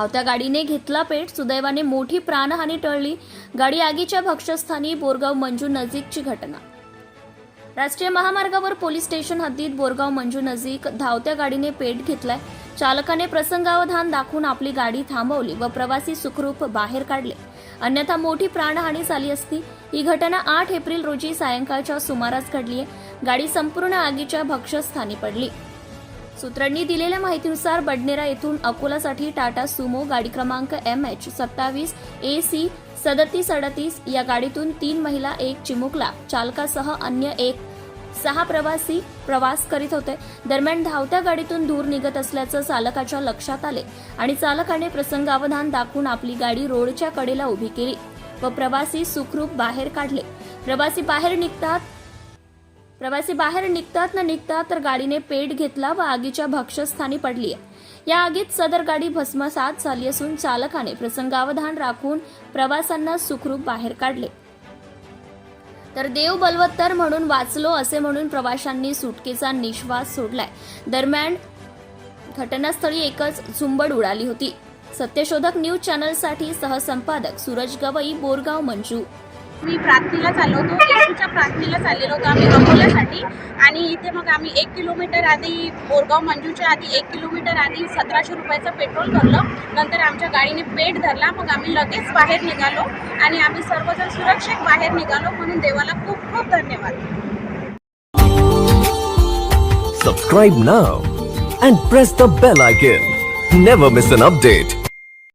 धावत्या गाडीने घेतला पेट. सुदैवाने मोठी प्राणहानी टळली. गाडी आगीच्या भक्ष्यस्थानी. बोरगाव मंजू नजीकची घटना. राष्ट्रीय महामार्गावर पोलीस स्टेशन हद्दीत बोरगाव मंजू नजीक धावत्या गाडीने पेट घेतलाय. चालकाने प्रसंगावधान दाखवून आपली गाडी थांबवली व प्रवासी सुखरूप बाहेर काढले, अन्यथा मोठी प्राणहानी झाली असती. ही घटना 8 एप्रिल रोजी सायंकाळच्या सुमारास घडली आहे. गाडी संपूर्ण आगीच्या भक्ष्यस्थानी पडली. सूत्रांनी दिलेल्या माहितीनुसार बडनेरा येथून अकोलासाठी टाटा सुमो गाडी क्रमांक MH27 AC 3738 या गाडीतून 3 महिला, 1 चिमुकला चालकासह अन्य 6 प्रवासी प्रवास करीत होते. दरम्यान धावत्या गाडीतून धूर निघत असल्याचं चालकाच्या लक्षात आले आणि चालकाने प्रसंगावधान दाखवून आपली गाडी रोडच्या कडेला उभी केली व प्रवासी सुखरूप बाहेर काढले. प्रवासी बाहेर निघतात तर गाडीने पेट घेतला व आगीच्या भक्ष्यस्थानी पडली आहे. या आगीत सदर गाडी भस्मसात झाली असून चालकाने प्रसंगावधान राखून प्रवाशांना सुखरूप बाहेर काढले. तर देव बलवत्तर म्हणून वाचलो असे म्हणून प्रवाशांनी सुटकेचा निश्वास सोडलाय. दरम्यान घटनास्थळी एकच झुंबड उडाली होती. सत्यशोधक न्यूज चॅनलसाठी सहसंपादक सूरज गवई, बोरगाव मंजू. मी प्रार्थनेला चाललो होतो. येशूच्या प्रार्थनेला चाललेलो होतो आम्ही अकोल्यासाठी आणि इथे मग आम्ही 1 किलोमीटर आधी बोरगाव मंजूच्या आधी 1 किलोमीटर आधी 1700 रुपयाचं पेट्रोल भरलं. नंतर आमच्या गाडीने पेट धरला. मग आम्ही लगेच बाहेर निघालो आणि आम्ही सर्वजण सुरक्षित बाहेर निघालो. म्हणून देवाला खूप खूप धन्यवाद. Subscribe now and press the bell icon. Never miss an update.